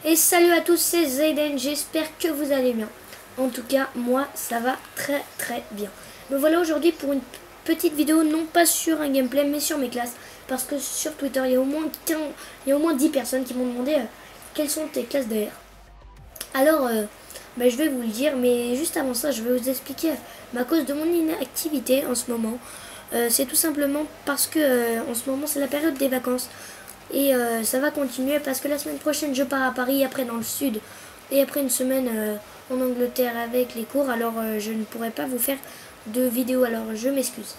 Et salut à tous, c'est Zayden, j'espère que vous allez bien. En tout cas, moi, ça va très bien. Me voilà aujourd'hui pour une petite vidéo, non pas sur un gameplay, mais sur mes classes. Parce que sur Twitter, il y a au moins 10 personnes qui m'ont demandé quelles sont tes classes d'AR. Alors, je vais vous le dire, mais juste avant ça, je vais vous expliquer ma cause de mon inactivité en ce moment. C'est tout simplement parce que en ce moment, c'est la période des vacances. Et ça va continuer parce que la semaine prochaine je pars à Paris, après dans le sud, et après une semaine en Angleterre avec les cours, alors je ne pourrai pas vous faire de vidéo, alors je m'excuse.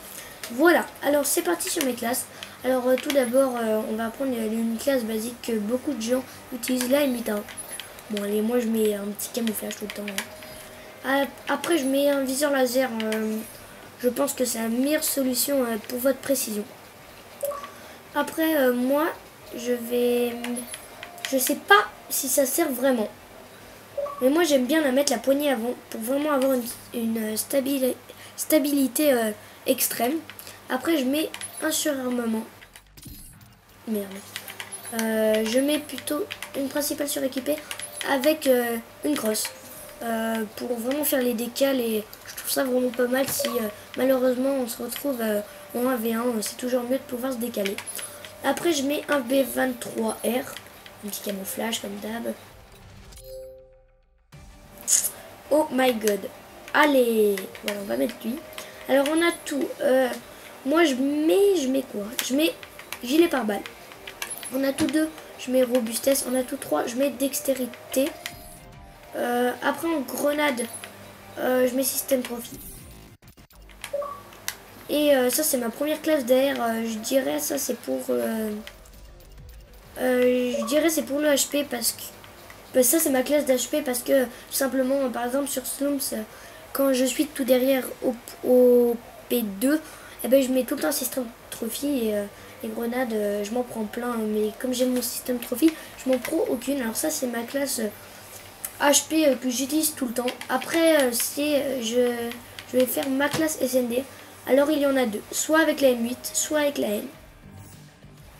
Voilà, alors c'est parti sur mes classes. Alors tout d'abord on va prendre une classe basique que beaucoup de gens utilisent, la M8A. Bon allez, moi je mets un petit camouflage tout le temps. Après je mets un viseur laser, je pense que c'est la meilleure solution pour votre précision. Après moi je sais pas si ça sert vraiment. Mais moi j'aime bien la mettre la poignée avant pour vraiment avoir une stabilité extrême. Après je mets un surarmement. Merde. Je mets plutôt une principale suréquipée avec une crosse. Pour vraiment faire les décals, et je trouve ça vraiment pas mal si malheureusement on se retrouve en 1v1, c'est toujours mieux de pouvoir se décaler. Après je mets un B23R, un petit camouflage comme d'hab. Oh my god. Allez, voilà, on va mettre lui. Alors on a tout. Moi je mets quoi? Je mets gilet pare-balles. On a tout deux. Je mets robustesse. On a tout trois. Je mets dextérité. Après en grenade, je mets système profit. Et ça c'est ma première classe d'air. Je dirais ça c'est pour c'est pour le HP parce que ça c'est ma classe d'HP parce que tout simplement par exemple sur Slums quand je suis tout derrière au P2, eh ben, je mets tout le temps système trophy et les grenades je m'en prends plein, mais comme j'ai mon système trophy je m'en prends aucune. Alors ça c'est ma classe HP que j'utilise tout le temps. Après je vais faire ma classe SND. Alors il y en a deux, soit avec la M8 soit avec la N.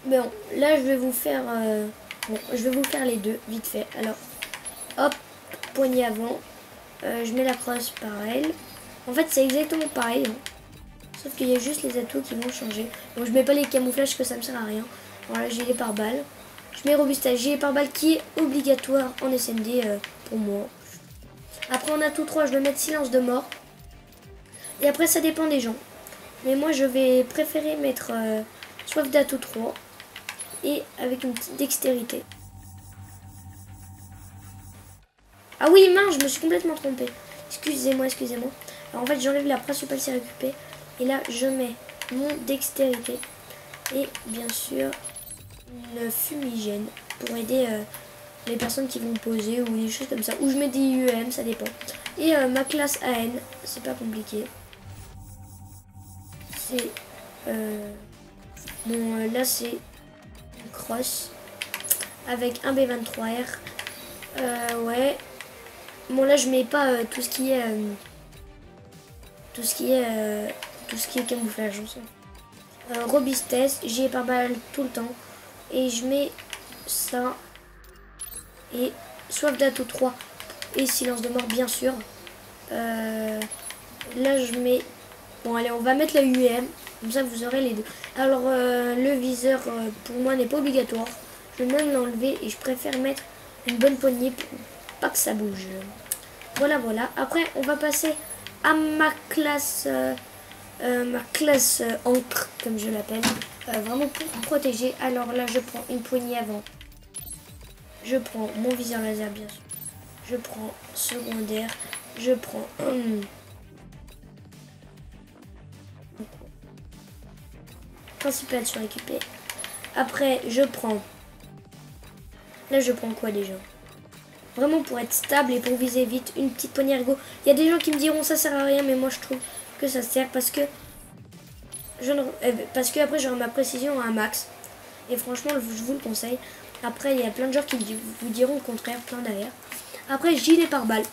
Bon, là je vais vous faire les deux vite fait. Alors hop, poignée avant, je mets la crosse pareil. En fait c'est exactement pareil, hein. Sauf qu'il y a juste les atouts qui vont changer. Donc je mets pas les camouflages que ça me sert à rien. Voilà, gilet pare-balles. Je mets robustesse, gilet pare-balles qui est obligatoire en SND pour moi. Après on a tout trois, je vais mettre silence de mort. Et après ça dépend des gens. Mais moi je vais préférer mettre soif d'atout 3 et avec une petite dextérité. Ah oui mince, je me suis complètement trompée. Excusez-moi. Alors en fait j'enlève la principale récupérée et là je mets mon dextérité et bien sûr une fumigène pour aider les personnes qui vont poser ou des choses comme ça. Ou je mets des UM, ça dépend. Et ma classe AN, c'est pas compliqué. C'est bon là c'est une crosse avec un B23R. Ouais. Bon là je mets pas tout ce qui est camouflage. Robustesse, j'y ai pas mal tout le temps. Et je mets ça. Et soif d'atout 3 et silence de mort bien sûr. Là je mets... Bon allez, on va mettre la UM. Comme ça vous aurez les deux. Alors le viseur pour moi n'est pas obligatoire. Je vais même l'enlever et je préfère mettre une bonne poignée pour pas que ça bouge. Voilà. Après on va passer à ma classe encre comme je l'appelle. Vraiment pour protéger. Alors là je prends une poignée avant. Je prends mon viseur laser bien sûr. Je prends secondaire. Je prends principal suréquipé. Après je prends. Là je prends quoi déjà? Vraiment pour être stable et pour viser vite, une petite poignée ergo. Il y a des gens qui me diront ça sert à rien, mais moi je trouve que ça sert parce que après j'aurai ma précision à un max. Et franchement je vous le conseille. Après il y a plein de gens qui vous diront le contraire, plein derrière. Après gilet pare-balles.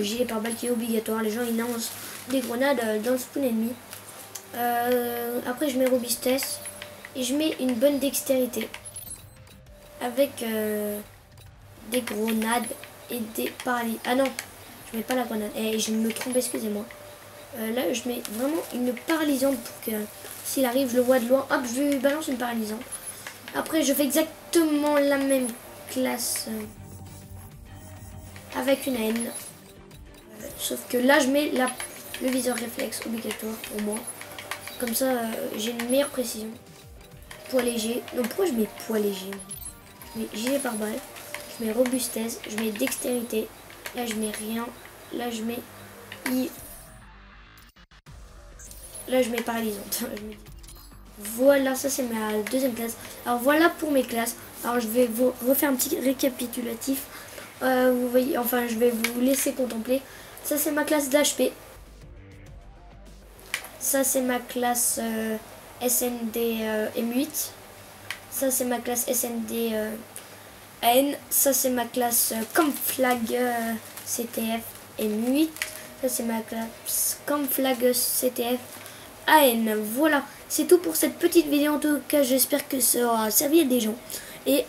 Gilet pare-balles qui est obligatoire. Les gens ils lancent des grenades dans le spawn ennemi. Après je mets robustesse et je mets une bonne dextérité avec des grenades et des paralyses. Ah non, je mets pas la grenade. Et je me trompe, excusez-moi. Là, je mets vraiment une paralysante pour que s'il arrive, je le vois de loin. Hop, je lui balance une paralysante. Après, je fais exactement la même classe avec une haine. Sauf que là, je mets le viseur réflexe obligatoire pour moi. Comme ça, j'ai une meilleure précision. Poids léger. Non, pourquoi je mets poids léger? Je mets gilet pare-balles. Je mets robustesse. Je mets dextérité. Là, je mets rien. Là, je mets I. Là, je mets paralysante. Voilà, ça c'est ma deuxième classe. Alors voilà pour mes classes. Alors je vais vous refaire un petit récapitulatif. Vous voyez, enfin je vais vous laisser contempler. Ça c'est ma classe d'HP. Ça c'est ma classe SND M8. Ça c'est ma classe SND AN. Ça c'est ma classe Campflag CTF M8. Ça c'est ma classe Campflag CTF AN. Voilà, c'est tout pour cette petite vidéo. En tout cas, j'espère que ça aura servi à des gens. Et